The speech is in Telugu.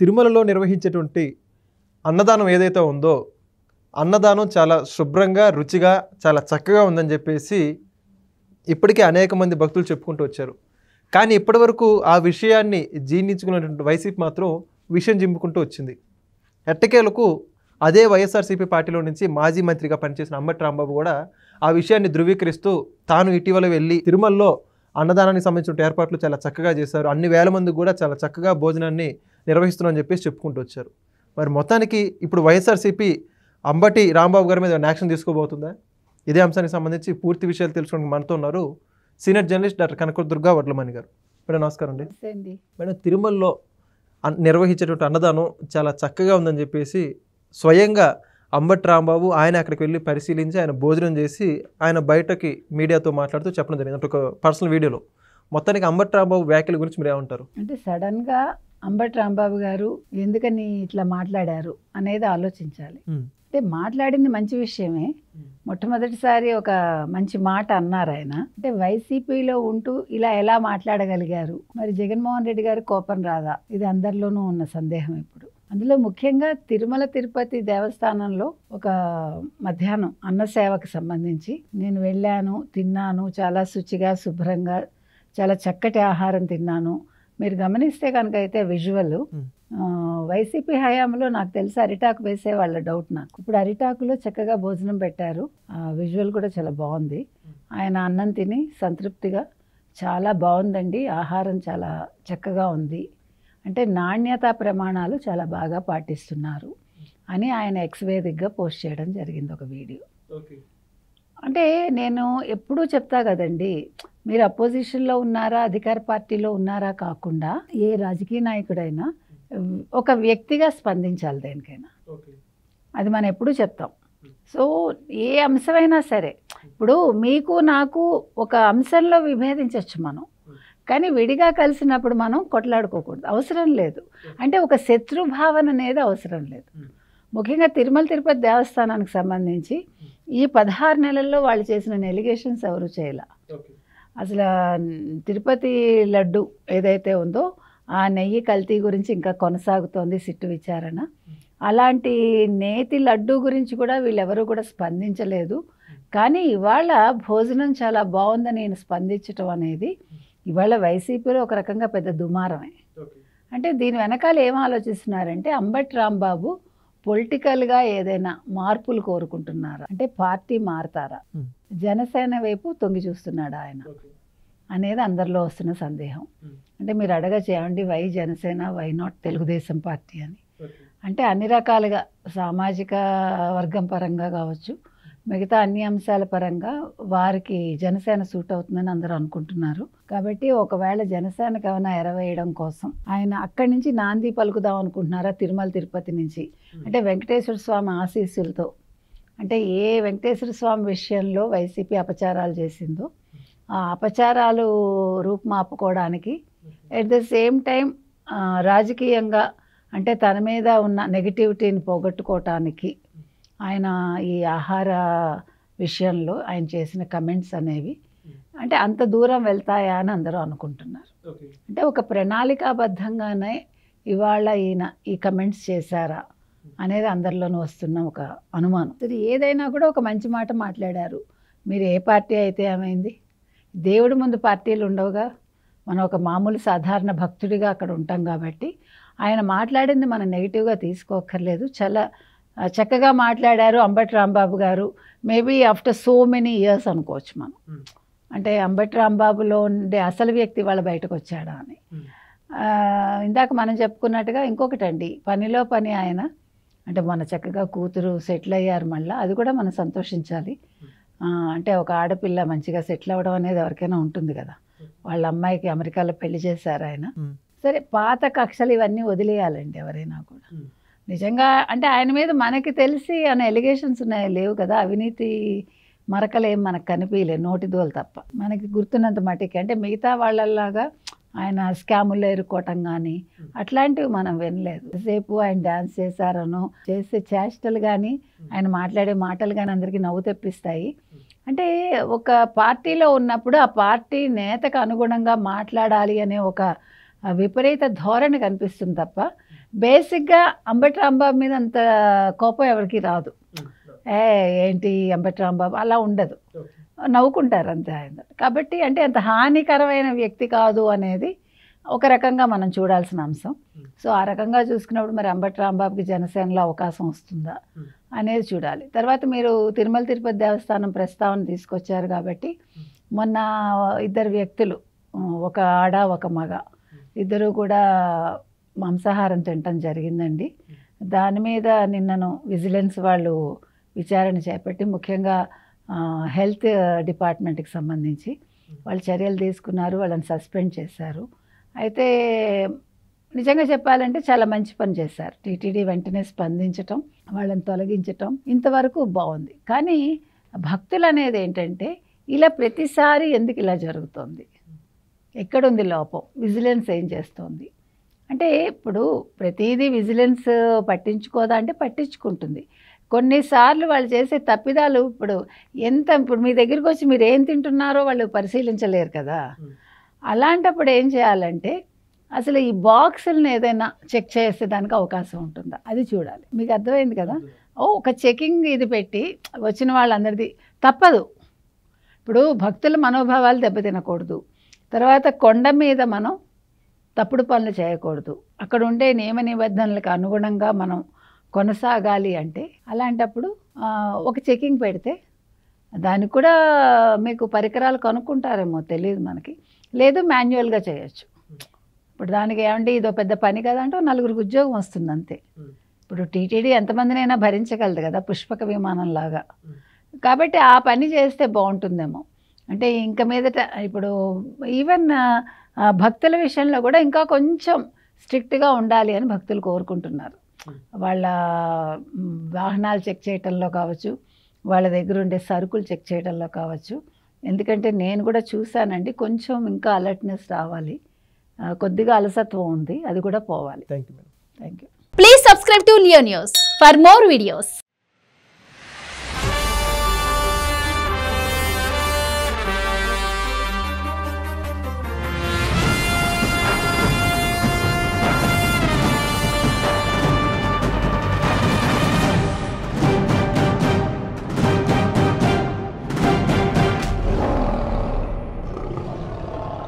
తిరుమలలో నిర్వహించేటువంటి అన్నదానం ఏదైతే ఉందో అన్నదానం చాలా శుభ్రంగా రుచిగా చాలా చక్కగా ఉందని చెప్పేసి ఇప్పటికే అనేక మంది భక్తులు చెప్పుకుంటూ వచ్చారు. కానీ ఇప్పటివరకు ఆ విషయాన్ని జీర్ణించుకున్నటువంటి వైసీపీ మాత్రం విషయం జింపుకుంటూ వచ్చింది. ఎట్టకేలకు అదే వైఎస్ఆర్సీపీ పార్టీలో నుంచి మాజీ మంత్రిగా పనిచేసిన అంబటి రాంబాబు కూడా ఆ విషయాన్ని ధృవీకరిస్తూ తాను ఇటీవల వెళ్ళి తిరుమలలో అన్నదానానికి సంబంధించిన ఏర్పాట్లు చాలా చక్కగా చేశారు, అన్ని వేల మందికి కూడా చాలా చక్కగా భోజనాన్ని నిర్వహిస్తున్నారని చెప్పేసి చెప్పుకుంటూ వచ్చారు. మరి మొత్తానికి ఇప్పుడు వైఎస్ఆర్సీపీ అంబటి రాంబాబు గారి మీద యాక్షన్ తీసుకోబోతుందా? ఇదే అంశానికి సంబంధించి పూర్తి విషయాలు తెలుసుకోవడానికి మనతో ఉన్నారు senior journalist doctor Kanakadurga Durga Vadlamani గారు. మేడం నమస్కారం అండి. మేడం, తిరుమలలో నిర్వహించేటువంటి అన్నదానం చాలా చక్కగా ఉందని చెప్పేసి స్వయంగా అంబటి రాంబాబు ఆయన అక్కడికి వెళ్ళి పరిశీలించి ఆయన భోజనం చేసి ఆయన బయటకి మీడియాతో మాట్లాడుతూ చెప్పడం జరిగింది, అంటే ఒక పర్సనల్ వీడియోలో. మొత్తానికి అంబటి రాంబాబు వ్యాఖ్యల గురించి మీరు ఏమంటారు? అంటే సడన్గా అంబటి రాంబాబు గారు ఎందుకని ఇట్లా మాట్లాడారు అనేది ఆలోచించాలి. అంటే మాట్లాడింది మంచి విషయమే, మొట్టమొదటిసారి ఒక మంచి మాట అన్నారు ఆయన. అంటే వైసీపీలో ఉంటూ ఇలా ఎలా మాట్లాడగలిగారు, మరి జగన్మోహన్ రెడ్డి గారు కోపం రాదా, ఇది అందరిలోనూ ఉన్న సందేహం. ఇప్పుడు అందులో ముఖ్యంగా తిరుమల తిరుపతి దేవస్థానంలో ఒక మధ్యాహ్నం అన్న సేవకు సంబంధించి నేను వెళ్ళాను, తిన్నాను, చాలా శుచిగా శుభ్రంగా చాలా చక్కటి ఆహారం తిన్నాను. మీరు గమనిస్తే కనుక అయితే విజువల్ వైసీపీ హయాంలో నాకు తెలిసి అరిటాకు వేసే వాళ్ళ డౌట్ నాకు. ఇప్పుడు అరిటాకులో చక్కగా భోజనం పెట్టారు, విజువల్ కూడా చాలా బాగుంది. ఆయన అన్నం తిని సంతృప్తిగా చాలా బాగుందండి, ఆహారం చాలా చక్కగా ఉంది, అంటే నాణ్యతా ప్రమాణాలు చాలా బాగా పాటిస్తున్నారు అని ఆయన ఎక్స్ వేదికగా పోస్ట్ చేయడం జరిగింది ఒక వీడియో. అంటే నేను ఎప్పుడూ చెప్తా కదండి, మీరు అపోజిషన్లో ఉన్నారా అధికార పార్టీలో ఉన్నారా కాకుండా ఏ రాజకీయ నాయకుడైనా ఒక వ్యక్తిగా స్పందించాలి దేనికైనా, అది మనం ఎప్పుడూ చెప్తాం. సో ఏ అంశమైనా సరే, ఇప్పుడు మీకు నాకు ఒక అంశంలో విభేదించవచ్చు మనం, కానీ విడిగా కలిసినప్పుడు మనం కొట్లాడుకోకూడదు, అవసరం లేదు. అంటే ఒక శత్రుభావన అనేది అవసరం లేదు. ముఖ్యంగా తిరుమల తిరుపతి దేవస్థానానికి సంబంధించి ఈ 16 నెలల్లో వాళ్ళు చేసిన ఎలిగేషన్స్ ఎవరు చేయాల. అసలు తిరుపతి లడ్డు ఏదైతే ఉందో ఆ నెయ్యి కల్తీ గురించి ఇంకా కొనసాగుతోంది సిట్టు విచారణ. అలాంటి నేతి లడ్డు గురించి కూడా వీళ్ళెవరూ కూడా స్పందించలేదు. కానీ ఇవాళ భోజనం చాలా బాగుందని నేను స్పందించడం అనేది ఇవాళ వైసీపీలో ఒక రకంగా పెద్ద దుమారమే. అంటే దీని వెనకాల ఏం ఆలోచిస్తున్నారంటే అంబటి రాంబాబు పొలిటికల్గా ఏదైనా మార్పులు కోరుకుంటున్నారా, అంటే పార్టీ మారతారా, జనసేన వైపు తొంగి చూస్తున్నాడా ఆయన అనేది అందరిలో వస్తున్న సందేహం. అంటే మీరు అడగచేయండి why Janasena, why not Telugu Desam party అని. అంటే అన్ని రకాలుగా సామాజిక వర్గం పరంగా కావచ్చు, మిగతా అన్ని అంశాల పరంగా వారికి జనసేన సూట్ అవుతుందని అందరూ అనుకుంటున్నారు. కాబట్టి ఒకవేళ జనసేనకు ఏమైనా ఎరవేయడం కోసం ఆయన అక్కడి నుంచి నాంది పలుకుదాం అనుకుంటున్నారా తిరుమల తిరుపతి నుంచి, అంటే వెంకటేశ్వర స్వామి ఆశీస్సులతో. అంటే ఏ వెంకటేశ్వర స్వామి విషయంలో వైసీపీ అపచారాలు చేసిందో ఆ అపచారాలు రూపుమాపుకోవడానికి, ఎట్ ద సేమ్ టైం రాజకీయంగా అంటే తన మీద ఉన్న నెగిటివిటీని పోగొట్టుకోవటానికి ఆయన ఈ ఆహార విషయంలో ఆయన చేసిన కమెంట్స్ అనేవి అంటే అంత దూరం వెళ్తాయా అని అందరూ అనుకుంటున్నారు. అంటే ఒక ప్రణాళికాబద్ధంగానే ఇవాళ ఈయన ఈ కమెంట్స్ చేశారా అనేది అందరిలోనూ వస్తున్న ఒక అనుమానం. ఇది ఏదైనా కూడా ఒక మంచి మాట మాట్లాడారు. మీరు ఏ పార్టీ అయితే ఏమైంది, దేవుడి ముందు పార్టీలు ఉండవుగా, మనం ఒక మామూలు సాధారణ భక్తుడిగా అక్కడ ఉంటాం కాబట్టి ఆయన మాట్లాడింది మనం నెగిటివ్గా తీసుకోక్కర్లేదు. చాలా చక్కగా మాట్లాడారు అంబటి రాంబాబు గారు. Maybe after so many years అనుకోవచ్చు మనం. అంటే అంబటి రాంబాబులో ఉండే అసలు వ్యక్తి వాళ్ళ బయటకు వచ్చాడా అని. ఇందాక మనం చెప్పుకున్నట్టుగా ఇంకొకటండి, పనిలో పని ఆయన అంటే మన చక్కగా కూతురు సెటిల్ అయ్యారు, మళ్ళీ అది కూడా మనం సంతోషించాలి. అంటే ఒక ఆడపిల్ల మంచిగా సెటిల్ అవ్వడం అనేది ఎవరికైనా ఉంటుంది కదా. వాళ్ళ అమ్మాయికి అమెరికాలో పెళ్లి చేశారు ఆయన. సరే, పాత కక్షలు ఇవన్నీ వదిలేయాలండి ఎవరైనా కూడా. నిజంగా అంటే ఆయన మీద మనకి తెలిసి ఆయన ఎలిగేషన్స్ ఉన్నాయి లేవు కదా, అవినీతి మరకలేం మనకు కనిపించలేదు, నోటిదోలు తప్ప మనకి గుర్తున్నంత మటుకి. అంటే మిగతా వాళ్ళలాగా ఆయన స్కాముల్లో ఎరుక్కోవటం కానీ అట్లాంటివి మనం వినలేదు. సేపు ఆయన డ్యాన్స్ చేశారనో చేసే చేష్టలు కానీ ఆయన మాట్లాడే మాటలు కానీ అందరికీ నవ్వు తెప్పిస్తాయి. అంటే ఒక పార్టీలో ఉన్నప్పుడు ఆ పార్టీ నేతకు అనుగుణంగా మాట్లాడాలి అనే ఒక విపరీత ధోరణి కనిపిస్తుంది తప్ప బేసిక్గా అంబటి రాంబాబు మీద అంత కోపం ఎవరికి రాదు. ఏంటి అంబటి రాంబాబు అలా ఉండదు, నవ్వుకుంటారు అంతే ఆయన. కాబట్టి అంటే అంత హానికరమైన వ్యక్తి కాదు అనేది ఒక రకంగా మనం చూడాల్సిన అంశం. సో ఆ రకంగా చూసుకున్నప్పుడు మరి అంబటి రాంబాబుకి జనసేనలో అవకాశం వస్తుందా అనేది చూడాలి. తర్వాత మీరు తిరుమల తిరుపతి దేవస్థానం ప్రస్తావన తీసుకొచ్చారు కాబట్టి మొన్న ఇద్దరు వ్యక్తులు, ఒక ఆడ ఒక మగ, ఇద్దరు కూడా మాంసాహారం తినటం జరిగిందండి. దాని మీద నిన్నను విజిలెన్స్ వాళ్ళు విచారణ చేపట్టి ముఖ్యంగా హెల్త్ డిపార్ట్మెంట్కి సంబంధించి వాళ్ళు చర్యలు తీసుకున్నారు, వాళ్ళని సస్పెండ్ చేశారు. అయితే నిజంగా చెప్పాలంటే చాలా మంచి పని చేశారు. టీటీడీ వెంటనే స్పందించటం, వాళ్ళని తొలగించటం ఇంతవరకు బాగుంది. కానీ భక్తులు అనేది ఏంటంటే ఇలా ప్రతిసారి ఎందుకు ఇలా జరుగుతుంది, ఎక్కడుంది లోపం, విజిలెన్స్ ఏం చేస్తుంది అంటే ఇప్పుడు ప్రతిదీ విజిలెన్స్ పట్టించుకోదా అంటే పట్టించుకుంటుంది. కొన్నిసార్లు వాళ్ళు చేసే తప్పిదాలు ఇప్పుడు మీ దగ్గరికి వచ్చి మీరు ఏం తింటున్నారో వాళ్ళు పరిశీలించలేరు కదా. అలాంటప్పుడు ఏం చేయాలంటే అసలు ఈ బాక్సులను ఏదైనా చెక్ చేసేదానికి అవకాశం ఉంటుందా అది చూడాలి. మీకు అర్థమైంది కదా. ఒక చెకింగ్ ఇది పెట్టి వచ్చిన వాళ్ళందరిది తప్పదు. ఇప్పుడు భక్తుల మనోభావాలు దెబ్బతినకూడదు. తర్వాత కొండ మీద మనం తప్పుడు పనులు చేయకూడదు. అక్కడ ఉండే నియమ నిబంధనలకు అనుగుణంగా మనం కొనసాగాలి అంటే అలాంటప్పుడు ఒక చెకింగ్ పెడితే దానికి కూడా మీకు పరికరాలు కనుక్కుంటారేమో తెలియదు మనకి, లేదు మాన్యువల్గా చేయొచ్చు. ఇప్పుడు దానికి ఏమంటే ఇదో పెద్ద పని కదా అంటే 4 ఉద్యోగం వస్తుంది అంతే. ఇప్పుడు టీటీడీ ఎంతమందినైనా భరించగలదు కదా పుష్పక విమానం లాగా. కాబట్టి ఆ పని చేస్తే బాగుంటుందేమో. అంటే ఇంక మీదట ఇప్పుడు ఈవెన్ భక్తుల విషయంలో కూడా ఇంకా కొంచెం స్ట్రిక్ట్గా ఉండాలి అని భక్తులు కోరుకుంటున్నారు. వాళ్ళ వాహనాలు చెక్ చేయటంలో కావచ్చు, వాళ్ళ దగ్గర ఉండే సరుకులు చెక్ చేయడంలో కావచ్చు. ఎందుకంటే నేను కూడా చూశానండి, కొంచెం ఇంకా అలర్ట్నెస్ రావాలి, కొద్దిగా అలసత్వం ఉంది, అది కూడా పోవాలి. Thank you. Thank you. Please subscribe to Leo News for more videos.